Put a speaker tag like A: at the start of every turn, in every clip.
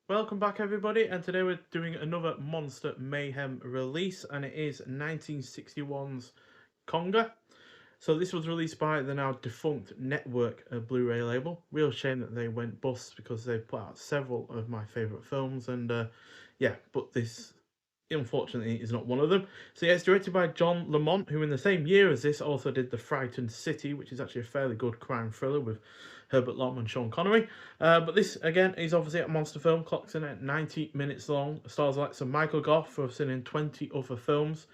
A: Welcome back, everybody, and today we're doing another Monster Mayhem release, and it is 1961's Konga. So this was released by the now defunct Network Blu-ray label. Real shame that they went bust because they put out several of my favourite films, and yeah, but this unfortunately is not one of them. So yeah, it's directed by John Lamont, who in the same year as this also did The Frightened City, which is actually a fairly good crime thriller with Herbert Lom and Sean Connery. But this again is obviously a monster film, clocks in at 90 minutes long. Stars like some Michael Gough, who I've seen in 20 other films.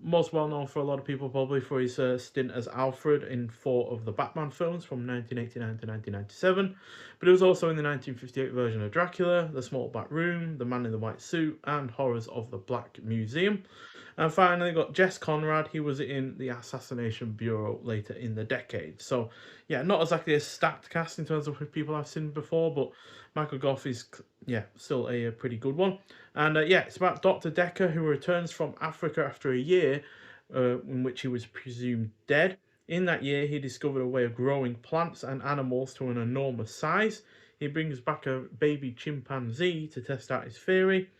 A: Most well known for a lot of people probably for his stint as Alfred in 4 of the Batman films from 1989 to 1997, but he was also in the 1958 version of Dracula, The Small Back Room, The Man in the White Suit, and Horrors of the Black Museum. And finally got Jess Conrad. He was in the Assassination Bureau later in the decade. So yeah, not exactly a stacked cast in terms of people I've seen before, but Michael Gough is, yeah, still a pretty good one. And yeah, it's about Dr. Decker, who returns from Africa after a year in which he was presumed dead. In that year, he discovered a way of growing plants and animals to an enormous size. He brings back a baby chimpanzee to test out his theory.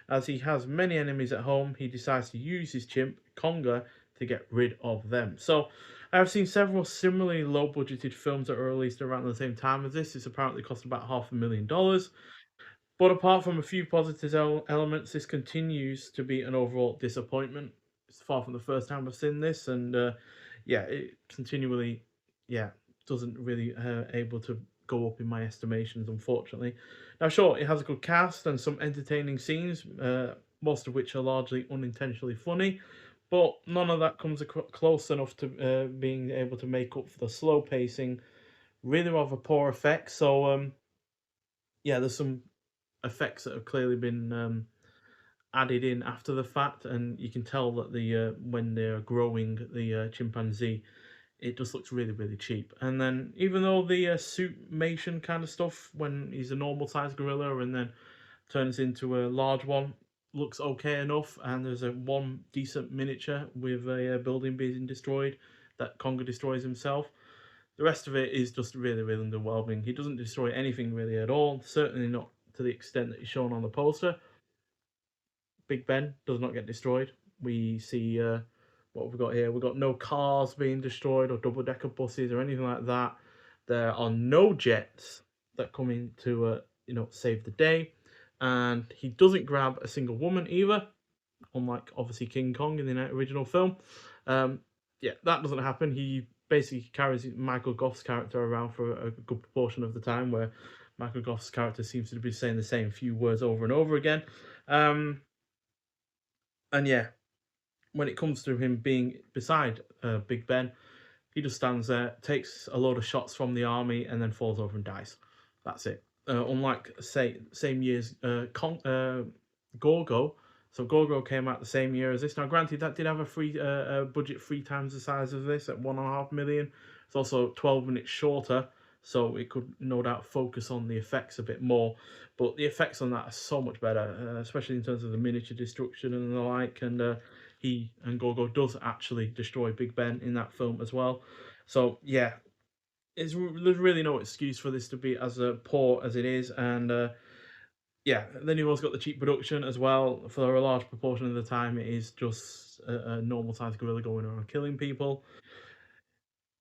A: As he has many enemies at home, he decides to use his chimp, Konga, to get rid of them. So, I've seen several similarly low budgeted films that were released around the same time as this. It's apparently cost about $500,000. But apart from a few positive elements, this continues to be an overall disappointment. It's far from the first time I've seen this, and yeah, it continually, yeah, doesn't really able to go up in my estimations, unfortunately. Now, sure, it has a good cast and some entertaining scenes, most of which are largely unintentionally funny, but none of that comes close enough to being able to make up for the slow pacing, really rather poor effects. So, yeah, there's some effects that have clearly been added in after the fact, and you can tell that the when they're growing the chimpanzee, it just looks really really cheap. And then even though the suitmation kind of stuff when he's a normal sized gorilla and then turns into a large one looks okay enough, and there's a one decent miniature with a building being destroyed that Conga destroys himself. The rest of it is just really, really underwhelming. He doesn't destroy anything really at all, certainly not to the extent that is shown on the poster. Big Ben does not get destroyed. We see what we've got here. We've got no cars being destroyed or double decker buses or anything like that. There are no jets that come in to save the day, and he doesn't grab a single woman either. Unlike obviously King Kong in the original film, um, yeah, that doesn't happen. He basically carries Michael Gough's character around for a good proportion of the time, where Michael Gough's character seems to be saying the same few words over and over again. And yeah, when it comes to him being beside Big Ben, he just stands there, takes a load of shots from the army, and then falls over and dies. That's it. Unlike say same year's Gorgo. So Gorgo came out the same year as this. Now, granted, that did have a free budget 3 times the size of this at 1.5 million. It's also 12 minutes shorter, so it could no doubt focus on the effects a bit more. But the effects on that are so much better, especially in terms of the miniature destruction and the like. And he and Gorgo does actually destroy Big Ben in that film as well. So yeah, there's really no excuse for this to be as poor as it is, and yeah, then you've also got the cheap production as well. For a large proportion of the time, it is just a normal sized gorilla going around killing people.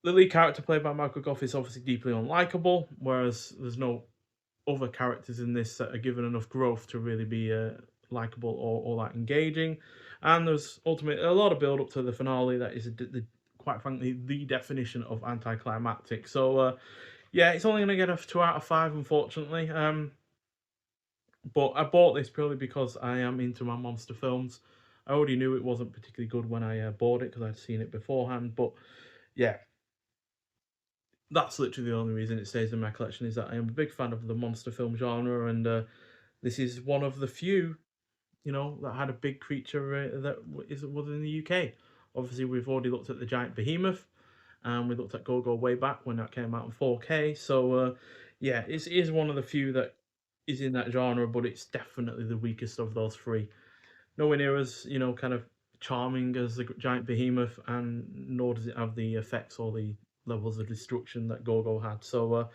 A: The lead character played by Michael Gough is obviously deeply unlikable, whereas there's no other characters in this that are given enough growth to really be likable or that engaging. And there's ultimately a lot of build up to the finale that is, quite frankly, the definition of anticlimactic. So, yeah, it's only going to get a 2 out of 5, unfortunately. But I bought this purely because I am into my monster films. I already knew it wasn't particularly good when I bought it because I'd seen it beforehand. But yeah, that's literally the only reason it stays in my collection is that I am a big fan of the monster film genre, and this is one of the few, that had a big creature was in the UK. Obviously, we've already looked at the giant behemoth, and we looked at Go way back when that came out in 4K. So yeah, it is one of the few that is in that genre, but it's definitely the weakest of those three. Nowhere near as kind of charming as the giant behemoth, and nor does it have the effects or the levels of destruction that Gorgo had. So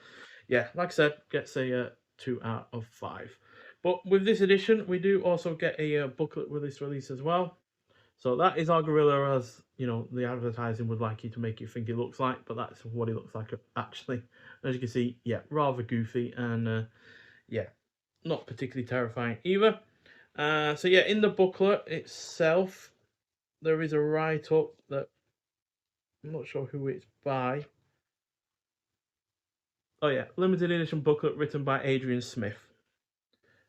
A: yeah, like I said, gets a 2 out of 5. But with this edition, we do also get a booklet with this release as well. So that is our gorilla as, you know, the advertising would like you to make you think it looks like, but that's what it looks like actually. As you can see, yeah, rather goofy and yeah, not particularly terrifying either. So yeah, in the booklet itself, there is a write-up that I'm not sure who it's by. Oh yeah, limited edition booklet written by Adrian Smith.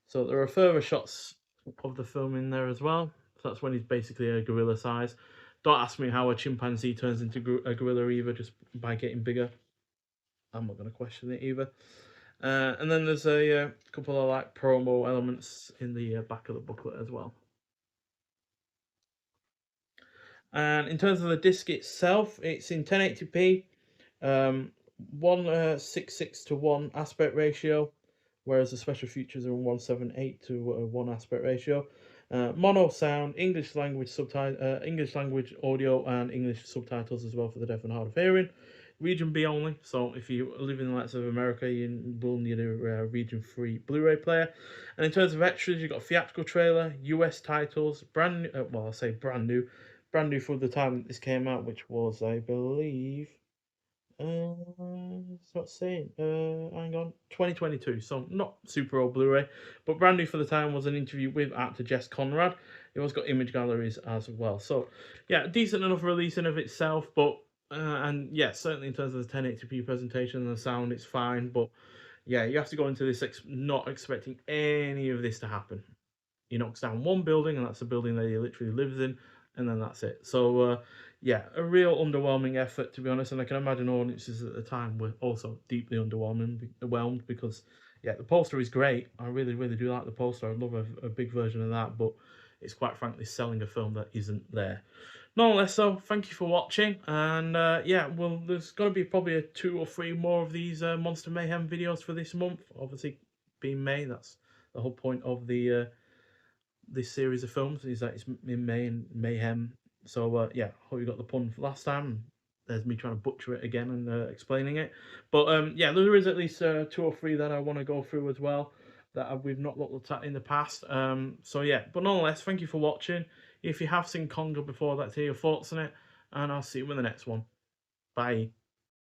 A: So there are further shots of the film in there as well. So that's when he's basically a gorilla size. Don't ask me how a chimpanzee turns into a gorilla either, just by getting bigger. I'm not going to question it either. And then there's a couple of like promo elements in the back of the booklet as well. And in terms of the disc itself, it's in 1080p, 166 to 1 aspect ratio, whereas the special features are 178 to 1 aspect ratio. Mono sound, English language English language audio, and English subtitles as well for the deaf and hard of hearing. Region B only, so if you live in the likes of America, you will need a region 3 Blu-ray player. And in terms of extras, you've got theatrical trailer, US titles, brand new, well, I'll say brand new for the time that this came out, which was, I believe, it's not saying, hang on, 2022, so not super old Blu-ray, but brand new for the time was an interview with actor Jess Conrad. It also got image galleries as well. So, yeah, decent enough release in of itself, but, and yeah, certainly in terms of the 1080p presentation and the sound, it's fine, but yeah, you have to go into this not expecting any of this to happen. He knocks down one building, and that's the building that he literally lives in, and then that's it. So, yeah, a real underwhelming effort, to be honest, and I can imagine audiences at the time were also deeply underwhelmed because, yeah, the poster is great. I really, really do like the poster. I'd love a big version of that, but it's quite frankly selling a film that isn't there. Nonetheless, so thank you for watching, and yeah, well, there's going to be probably 2 or 3 more of these Monster Mayhem videos for this month. Obviously, being May, that's the whole point of the this series of films is that it's in May and Mayhem. So yeah, hope you got the pun for last time. There's me trying to butcher it again and explaining it. But yeah, there is at least 2 or 3 that I want to go through as well that we've not looked at in the past. So yeah, but nonetheless, thank you for watching. If you have seen Konga before, let's hear your thoughts on it, and I'll see you in the next one. Bye.